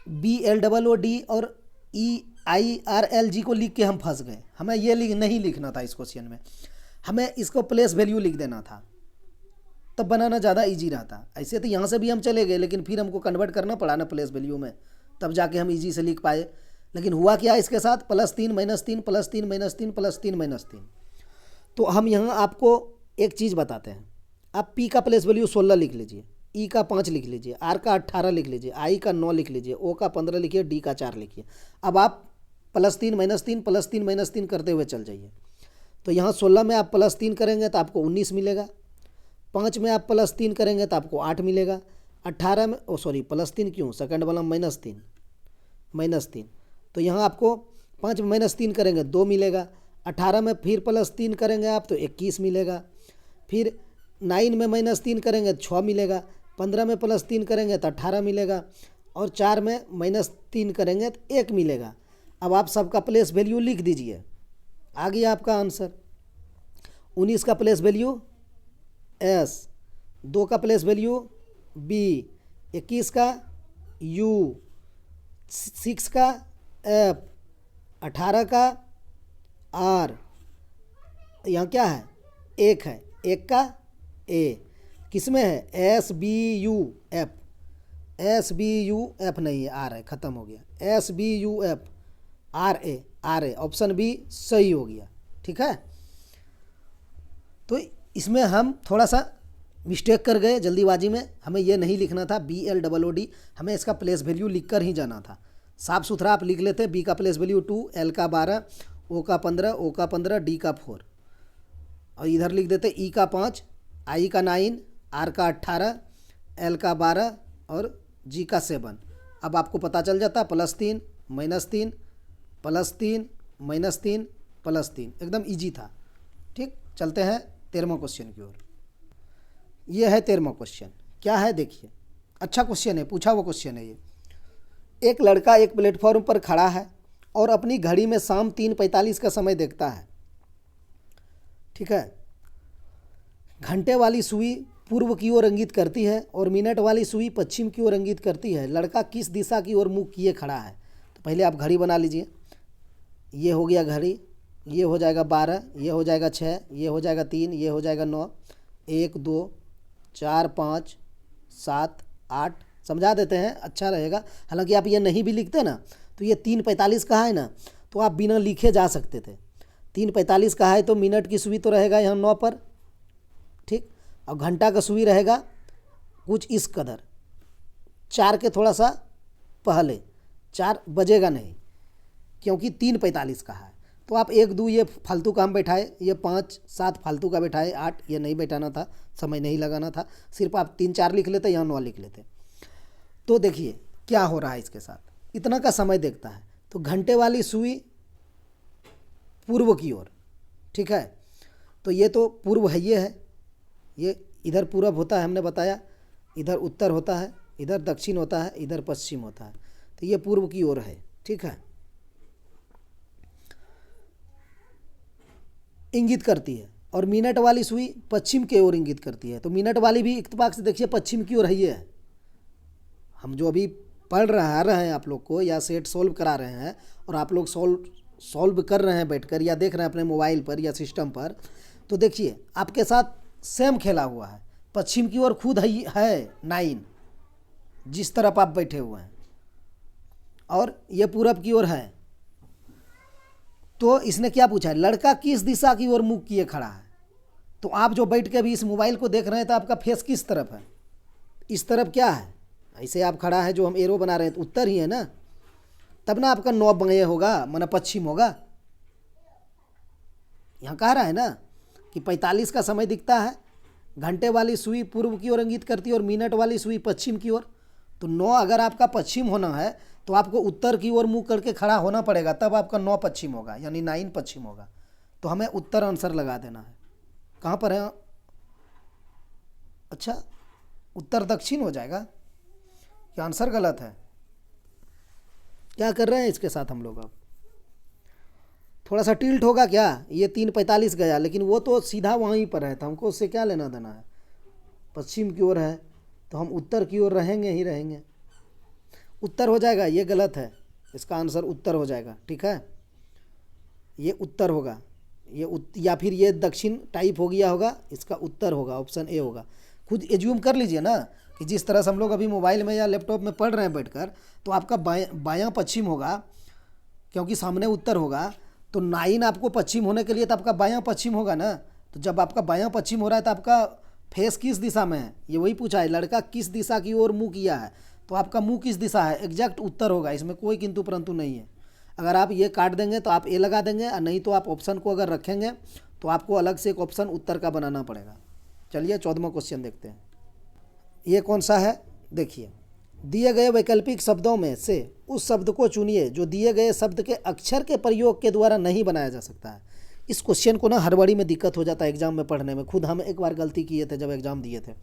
BLOOD और EIRLG को लिख के हम फंस गए। हमें ये नहीं लिखना था इस क्वेश्चन में, हमें इसको प्लेस वैल्यू लिख देना था, तब बनाना ज़्यादा इजी रहता। ऐसे तो यहाँ से भी हम चले गए, लेकिन फिर हमको कन्वर्ट करना पड़ा ना प्लेस वैल्यू में, तब जाके हम इजी से लिख पाए। लेकिन हुआ क्या इसके साथ? +3 -3 +3 -3 +3 -3। तो हम यहाँ आपको एक चीज़ बताते हैं। आप P का प्लेस वैल्यू 16 लिख लीजिए, E का 5 लिख लीजिए, R का 18 लिख लीजिए, I का 9 लिख लीजिए, O का 15 लिखिए, D का 4 लिखिए। अब आप +3 -3 +3 -3 करते हुए चल जाइए। तो यहाँ 16 में आप +3 करेंगे तो आपको 19 मिलेगा, 5 में आप +3 करेंगे तो आपको 8 मिलेगा, 18 में +3 क्यों, सेकंड वाला -3, तो यहाँ आपको 5 में -3 करेंगे 2 मिलेगा, 18 में फिर +3 करेंगे आप तो 21 मिलेगा, फिर 9 में -3 करेंगे तो 6 मिलेगा, 15 में +3 करेंगे तो 18 मिलेगा, और 4 में -3 करेंगे तो 1 मिलेगा। अब आप सबका प्लेस वैल्यू लिख दीजिए, आ गया आपका आंसर। 19 का प्लेस वैल्यू S, 2 का प्लेस वैल्यू B, 21 का U, 6 का F, 18 का R, यहाँ क्या है? 1 है, 1 का A, किस में है? SBUF, SBUF नहीं है, R है, ख़त्म हो गया, SBUF RA, ऑप्शन बी सही हो गया, ठीक है। तो इसमें हम थोड़ा सा मिस्टेक कर गए जल्दीबाजी में, हमें ये नहीं लिखना था BLOOD, हमें इसका प्लेस वैल्यू लिख कर ही जाना था। साफ सुथरा आप लिख लेते, बी का प्लेस वैल्यू 2, एल का 12, ओ का 15, ओ का 15, डी का 4, और इधर लिख देते ई का 5, आई का 9, आर का 18, एल का 12 और जी का 7। अब आपको पता चल जाता +3 -3 +3 -3 +3, एकदम इजी था। ठीक, चलते हैं 13वां क्वेश्चन की ओर। ये है 13वां क्वेश्चन। क्या है देखिए, अच्छा क्वेश्चन है, पूछा हुआ क्वेश्चन है ये। एक लड़का एक प्लेटफॉर्म पर खड़ा है और अपनी घड़ी में शाम 3:45 का समय देखता है। ठीक है, घंटे वाली सुई पूर्व की ओर इंगित करती है और मिनट वाली सुई पश्चिम की ओर इंगित करती है। लड़का किस दिशा की ओर मुंह किए खड़ा है? तो पहले आप घड़ी बना लीजिए। ये हो गया घड़ी, ये हो जाएगा 12, ये हो जाएगा 6, ये हो जाएगा 3, ये हो जाएगा 9, 1 2 4 5 7 8। समझा देते हैं, अच्छा रहेगा। हालांकि आप ये नहीं भी लिखते ना तो ये 3:45 कहा है ना, तो आप बिना लिखे जा सकते थे। 3:45 कहा है तो मिनट की सुई तो रहेगा यहाँ 9 पर, ठीक, और घंटा का सुई रहेगा कुछ इस कदर, 4 के थोड़ा सा पहले, 4 बजेगा नहीं क्योंकि 3:45 कहा है। तो आप 1 2 ये फालतू काम बैठाए, ये 5 7 फालतू का बैठाए, 8 ये नहीं बैठाना था, समय नहीं लगाना था, सिर्फ आप 3 4 लिख लेते, यहाँ 9 लिख लेते। तो देखिए क्या हो रहा है इसके साथ, इतना का समय देखता है तो घंटे वाली सुई पूर्व की ओर, ठीक है, तो ये तो पूर्व है, ये है, ये इधर पूरब होता है हमने बताया, इधर उत्तर होता है, इधर दक्षिण होता है, इधर पश्चिम होता है, तो ये पूर्व की ओर है। ठीक है, इंगित करती है, और मिनट वाली सुई पश्चिम की ओर इंगित करती है। तो मिनट वाली भी इत्तेफाक से देखिए पश्चिम की ओर है। ये है, हम जो अभी पढ़ रहे हैं आप लोग को, या सेट सोल्व करा रहे हैं और आप लोग सॉल्व कर रहे हैं बैठकर, या देख रहे हैं अपने मोबाइल पर या सिस्टम पर, तो देखिए आपके साथ सेम खेला हुआ है। पश्चिम की ओर खुद है 9 जिस तरफ आप बैठे हुए हैं, और ये पूरब की ओर है। तो इसने क्या पूछा है, लड़का किस दिशा की ओर मुंह किए खड़ा है? तो आप जो बैठ के अभी इस मोबाइल को देख रहे हैं तो आपका फेस किस तरफ है? इस तरफ क्या है? ऐसे आप खड़ा है, जो हम एरो बना रहे हैं तो उत्तर ही है ना, तब ना आपका 9 बंगे होगा, माना पश्चिम होगा। यहाँ कह रहा है ना कि 45 का समय दिखता है, घंटे वाली सुई पूर्व की ओर इंगित करती है और मिनट वाली सुई पश्चिम की ओर। तो 9 अगर आपका पश्चिम होना है तो आपको उत्तर की ओर मुंह करके खड़ा होना पड़ेगा, तब आपका 9 पश्चिम होगा, यानी 9 पश्चिम होगा। तो हमें उत्तर आंसर लगा देना है। कहाँ पर है? अच्छा, उत्तर दक्षिण हो जाएगा। क्या आंसर गलत है? क्या कर रहे हैं इसके साथ हम लोग? अब थोड़ा सा टिल्ट होगा क्या? ये 3:45 गया, लेकिन वो तो सीधा वहीं पर है, तो हमको उससे क्या लेना देना है? पश्चिम की ओर है तो हम उत्तर की ओर रहेंगे ही रहेंगे। उत्तर हो जाएगा, ये गलत है, इसका आंसर उत्तर हो जाएगा। ठीक है, ये उत्तर होगा, या फिर ये दक्षिण टाइप हो गया होगा, इसका उत्तर होगा, ऑप्शन ए होगा। खुद एज्यूम कर लीजिए ना कि जिस तरह से हम लोग अभी मोबाइल में या लैपटॉप में पढ़ रहे हैं बैठकर, तो आपका बायां पश्चिम होगा क्योंकि सामने उत्तर होगा। तो 9 आपको पश्चिम होने के लिए तो आपका बायां पश्चिम होगा ना। तो जब आपका बायां पश्चिम हो रहा है तो आपका फेस किस दिशा में है? ये वही पूछा है, लड़का किस दिशा की ओर मुंह किया है, तो आपका मुंह किस दिशा है? एग्जैक्ट उत्तर होगा, इसमें कोई किंतु परंतु नहीं है। अगर आप ये काट देंगे तो आप ए लगा देंगे, और नहीं तो आप ऑप्शन को अगर रखेंगे तो आपको अलग से एक ऑप्शन उत्तर का बनाना पड़ेगा। चलिए 14वां क्वेश्चन देखते हैं। ये कौन सा है? देखिए, दिए गए वैकल्पिक शब्दों में से उस शब्द को चुनिए जो दिए गए शब्द के अक्षर के प्रयोग के द्वारा नहीं बनाया जा सकता है। इस क्वेश्चन को ना हड़बड़ी में दिक्कत हो जाता है एग्जाम में पढ़ने में। खुद हम एक बार गलती किए थे जब एग्ज़ाम दिए थे।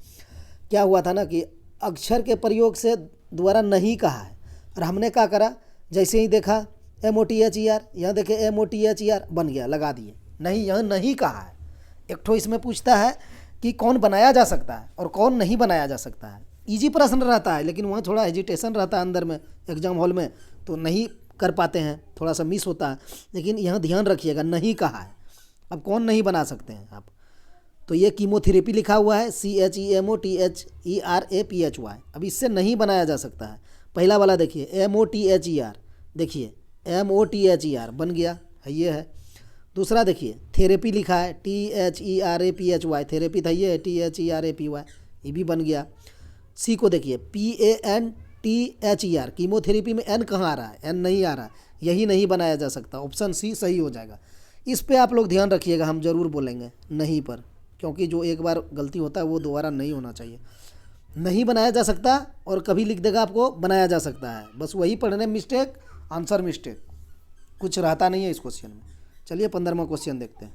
क्या हुआ था ना कि अक्षर के प्रयोग से द्वारा नहीं कहा है, और हमने क्या करा, जैसे ही देखा MOTHER, यहाँ देखे MOTHER बन गया, लगा दिए। नहीं, यहाँ नहीं कहा है। एक ठो इसमें पूछता है कि कौन बनाया जा सकता है और कौन नहीं बनाया जा सकता है। इजी प्रश्न रहता है, लेकिन वहाँ थोड़ा हेजिटेशन रहता है अंदर में एग्जाम हॉल में, तो नहीं कर पाते हैं, थोड़ा सा मिस होता है। लेकिन यहाँ ध्यान रखिएगा, नहीं कहा है। अब कौन नहीं बना सकते हैं आप? तो ये कीमोथेरेपी लिखा हुआ है, CHEMOTHERAPHY। अब इससे नहीं बनाया जा सकता है। पहला वाला देखिए MOTHER, देखिए MOTHER बन गया है, ये है। दूसरा देखिए थेरेपी लिखा है, THERAPHY, थेरेपी था, ये THERAPY, ये भी बन गया। सी को देखिए THER, कीमोथेरेपी में N कहाँ आ रहा है? N नहीं आ रहा है, यही नहीं बनाया जा सकता। ऑप्शन सी सही हो जाएगा। इस पे आप लोग ध्यान रखिएगा, हम जरूर बोलेंगे नहीं पर, क्योंकि जो एक बार गलती होता है वो दोबारा नहीं होना चाहिए। नहीं बनाया जा सकता, और कभी लिख देगा आपको बनाया जा सकता है, बस वही पढ़ने मिस्टेक, आंसर मिस्टेक, कुछ रहता नहीं है इस क्वेश्चन में। चलिए 15वां क्वेश्चन देखते हैं।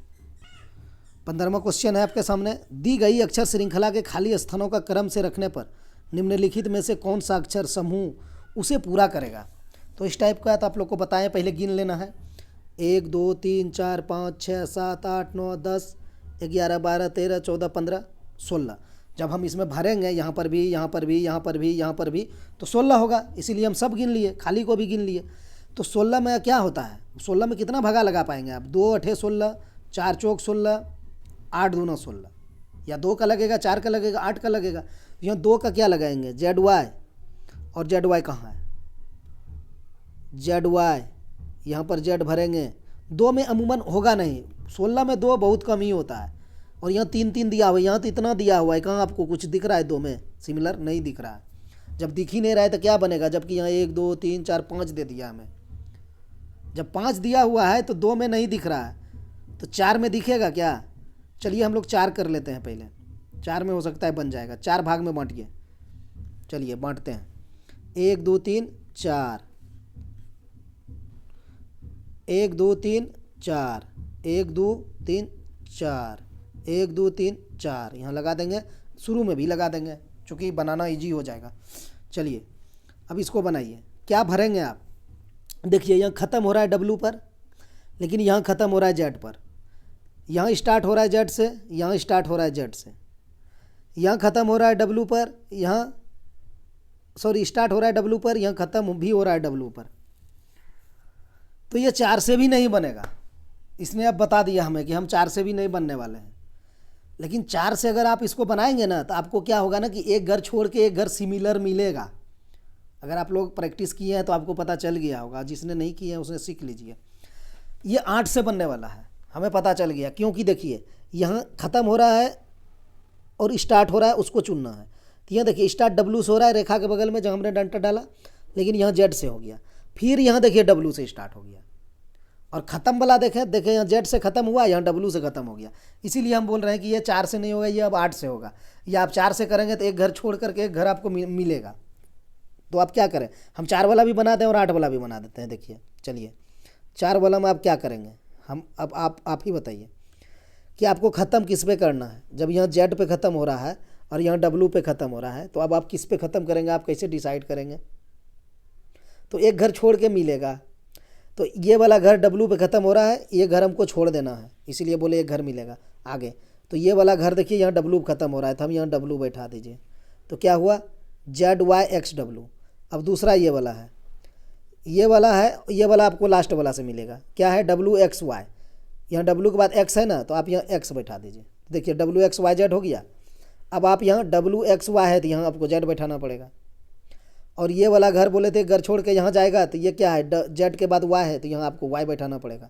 15वां क्वेश्चन है आपके सामने, दी गई अक्षर श्रृंखला के खाली स्थानों का क्रम से रखने पर निम्नलिखित में से कौन सा अक्षर समूह उसे पूरा करेगा? तो इस टाइप का तो आप लोग को बताएं, पहले गिन लेना है। 1 2 3 4 5 6 7 8 9 10 11 12 13 14 15 16। जब हम इसमें भरेंगे यहाँ पर भी, यहाँ पर भी, यहाँ पर भी, यहाँ पर भी, तो 16 होगा। इसीलिए हम सब गिन लिए, खाली को भी गिन लिए। तो 16 में क्या होता है? 16 में कितना भगा लगा पाएंगे आप? 2 8 16, 4 चौक 16, 8 दूना 16, या 2 का लगेगा, 4 का लगेगा, 8 का लगेगा। यहाँ 2 का क्या लगाएंगे? ZY, और ZY कहाँ है? ZY, यहाँ पर Z भरेंगे। 2 में अमूमन होगा नहीं, 16 में 2 बहुत कम ही होता है। और यहाँ 3 3 दिया हुआ है, यहाँ तो इतना दिया हुआ है, कहाँ आपको कुछ दिख रहा है? 2 में सिमिलर नहीं दिख रहा है। जब दिख ही नहीं रहा है तो क्या बनेगा? जबकि यहाँ 1 2 3 4 5 दे दिया हमें। जब 5 दिया हुआ है तो 2 में नहीं दिख रहा है, तो 4 में दिखेगा क्या? चलिए हम लोग 4 कर लेते हैं पहले, 4 में हो सकता है बन जाएगा। 4 भाग में बांटिए, चलिए बांटते हैं। 1 2 3 4, 1 2 3 4, 1 2 3 4, 1 2 3 4, यहाँ लगा देंगे, शुरू में भी लगा देंगे क्योंकि बनाना इजी हो जाएगा। चलिए अब इसको बनाइए, क्या भरेंगे आप? देखिए यहाँ ख़त्म हो रहा है W पर, लेकिन यहाँ ख़त्म हो रहा है Z पर। यहाँ स्टार्ट हो रहा है Z से, यहाँ स्टार्ट हो रहा है Z से। यहाँ ख़त्म हो रहा है W पर, यहाँ सॉरी स्टार्ट हो रहा है W पर, यहाँ ख़त्म भी हो रहा है W पर। तो ये 4 से भी नहीं बनेगा। इसने अब बता दिया हमें कि हम 4 से भी नहीं बनने वाले हैं। लेकिन 4 से अगर आप इसको बनाएंगे ना, तो आपको क्या होगा ना कि एक घर छोड़ के एक घर सिमिलर मिलेगा। अगर आप लोग प्रैक्टिस किए हैं तो आपको पता चल गया होगा, जिसने नहीं किया है उसने सीख लीजिए। ये 8 से बनने वाला है, हमें पता चल गया, क्योंकि देखिए यहाँ ख़त्म हो रहा है और स्टार्ट हो रहा है, उसको चुनना है। तो यहाँ देखिए स्टार्ट W से हो रहा है, रेखा के बगल में जहाँ हमने डंटा डाला, लेकिन यहाँ Z से हो गया। फिर यहाँ देखिए W से स्टार्ट हो गया, और ख़त्म वाला देखें यहाँ Z से ख़त्म हुआ, यहाँ W से ख़त्म हो गया। इसीलिए हम बोल रहे हैं कि ये 4 से नहीं होगा, ये अब 8 से होगा। या आप 4 से करेंगे तो एक घर छोड़ करके एक घर आपको मिलेगा। तो आप क्या करें, हम 4 वाला भी बना दें और 8 वाला भी बना देते हैं। देखिए चलिए 4 वाला में आप क्या करेंगे, हम अब आप ही बताइए कि आपको ख़त्म किस पे करना है। जब यहाँ Z पे ख़त्म हो रहा है और यहाँ W पे ख़त्म हो रहा है, तो अब आप किस पे ख़त्म करेंगे, आप कैसे डिसाइड करेंगे? तो एक घर छोड़ के मिलेगा, तो ये वाला घर W पे ख़त्म हो रहा है, ये घर हमको छोड़ देना है, इसीलिए बोले एक घर मिलेगा आगे। तो ये वाला घर देखिए यहाँ W ख़त्म हो रहा है, तो हम यहाँ W बैठा दीजिए। तो क्या हुआ? ZYXW। अब दूसरा ये वाला है, ये वाला है, ये वाला आपको लास्ट वाला से मिलेगा। क्या है? WXY। यहाँ W के बाद X है ना, तो आप यहाँ X बैठा दीजिए। देखिए WXYZ हो गया। अब आप यहाँ WXY है तो यहाँ आपको Z बैठाना पड़ेगा। और ये वाला घर बोले थे घर छोड़ के यहाँ जाएगा, तो ये क्या है? Z के बाद Y है, तो यहाँ आपको Y बैठाना पड़ेगा।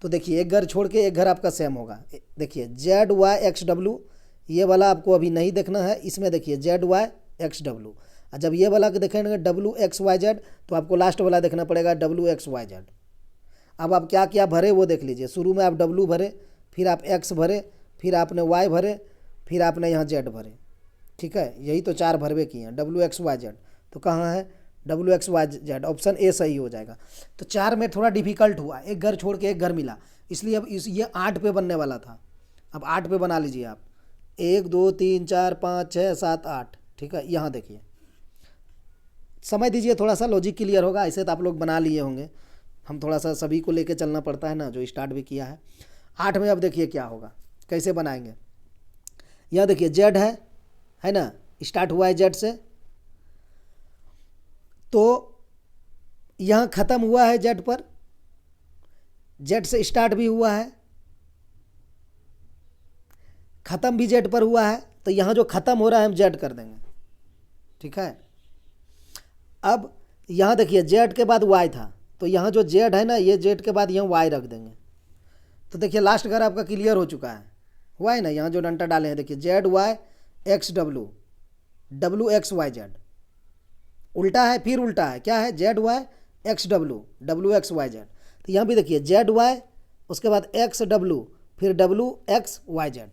तो देखिए एक घर छोड़ के एक घर आपका सेम होगा। देखिए ZYXW, ये वाला आपको अभी नहीं देखना है, इसमें देखिए ZYXW। और जब ये वाला देखेंगे WXYZ, तो आपको लास्ट वाला देखना पड़ेगा WXYZ। अब आप क्या क्या भरे वो देख लीजिए। शुरू में आप W भरे, फिर आप X भरे, फिर आपने Y भरे, फिर आपने यहाँ Z भरे। ठीक है, यही तो 4 भरवे किए हैं, WXYZ। तो कहाँ है? WXYZ, ऑप्शन ए सही हो जाएगा। तो 4 में थोड़ा डिफिकल्ट हुआ, एक घर छोड़ के एक घर मिला, इसलिए अब ये 8 पे बनने वाला था। अब 8 पे बना लीजिए आप। 1 2 3 4 5 6 7 8। ठीक है, यहाँ देखिए, समय दीजिए थोड़ा सा, लॉजिक क्लियर होगा। ऐसे तो आप लोग बना लिए होंगे, हम थोड़ा सा सभी को लेके चलना पड़ता है ना, जो स्टार्ट भी किया है। 8 में अब देखिए क्या होगा, कैसे बनाएंगे। यहाँ देखिए Z है ना, स्टार्ट हुआ है Z से, तो यहाँ ख़त्म हुआ है Z पर, Z से स्टार्ट भी हुआ है, ख़त्म भी Z पर हुआ है। तो यहाँ जो ख़त्म हो रहा है हम Z कर देंगे। ठीक है, अब यहाँ देखिए Z के बाद Y था, तो यहाँ जो Z है ना, ये Z के बाद यहाँ Y रख देंगे। तो देखिए लास्ट घर आपका क्लियर हो चुका है, हुआ है ना। यहाँ जो डंटा डाले हैं देखिए ZYXW, WXYZ, उल्टा है, फिर उल्टा है, क्या है, Z Y X W, W X Y Z. तो यहाँ भी देखिए जेड वाई, उसके बाद एक्स डब्लू, फिर डब्लू एक्स वाई जेड,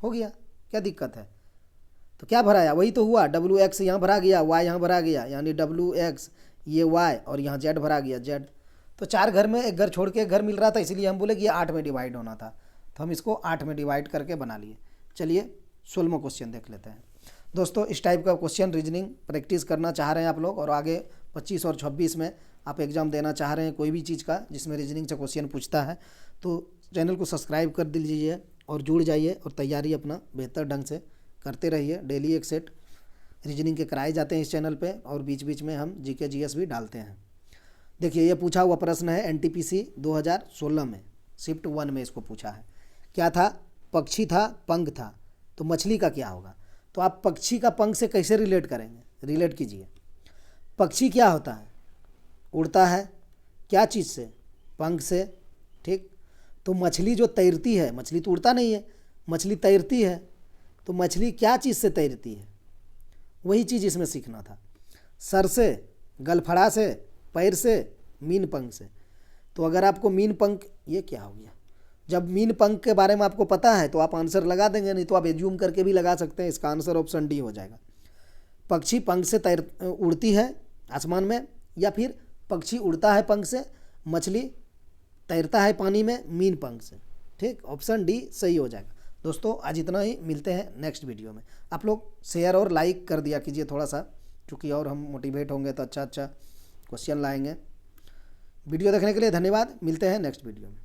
हो गया, क्या दिक्कत है। तो क्या भराया, वही तो हुआ, डब्लू एक्स यहाँ भरा गया, वाई यहाँ भरा गया, यानी डब्लू एक्स ये वाई और यहाँ जेड भरा गया जेड। तो 4 घर में एक घर छोड़ के एक घर मिल रहा था, इसलिए हम बोले कि ये 8 में डिवाइड होना था, तो हम इसको 8 में डिवाइड करके बना लिए। चलिए 16वां क्वेश्चन देख लेते हैं। दोस्तों इस टाइप का क्वेश्चन रीजनिंग प्रैक्टिस करना चाह रहे हैं आप लोग, और आगे 25 और 26 में आप एग्ज़ाम देना चाह रहे हैं कोई भी चीज़ का जिसमें रीजनिंग से क्वेश्चन पूछता है, तो चैनल को सब्सक्राइब कर दीजिए और जुड़ जाइए और तैयारी अपना बेहतर ढंग से करते रहिए। डेली एक सेट रीजनिंग के कराए जाते हैं इस चैनल पे, और बीच बीच में हम जीके जीएस भी डालते हैं। देखिए ये पूछा हुआ प्रश्न है एनटीपीसी 2016 में, शिफ्ट 1 में इसको पूछा है। क्या था, पक्षी था, पंख था, तो मछली का क्या होगा। तो आप पक्षी का पंख से कैसे रिलेट करेंगे, रिलेट कीजिए। पक्षी क्या होता है, उड़ता है, क्या चीज़ से, पंख से, ठीक। तो मछली जो तैरती है, मछली तो उड़ता नहीं है, मछली तैरती है, तो मछली क्या चीज़ से तैरती है, वही चीज़ इसमें सीखना था। सर से, गलफड़ा से, पैर से, मीन पंख से। तो अगर आपको मीन पंख, ये क्या हो गया, जब मीन पंख के बारे में आपको पता है तो आप आंसर लगा देंगे, नहीं तो आप एज्यूम करके भी लगा सकते हैं। इसका आंसर ऑप्शन डी हो जाएगा। पक्षी पंख से उड़ती है आसमान में, या फिर पक्षी उड़ता है पंख से, मछली तैरता है पानी में मीन पंख से, ठीक। ऑप्शन डी सही हो जाएगा। दोस्तों आज इतना ही, मिलते हैं नेक्स्ट वीडियो में। आप लोग शेयर और लाइक कर दिया कीजिए थोड़ा सा, क्योंकि और हम मोटिवेट होंगे तो अच्छा क्वेश्चन लाएंगे। वीडियो देखने के लिए धन्यवाद, मिलते हैं नेक्स्ट वीडियो में।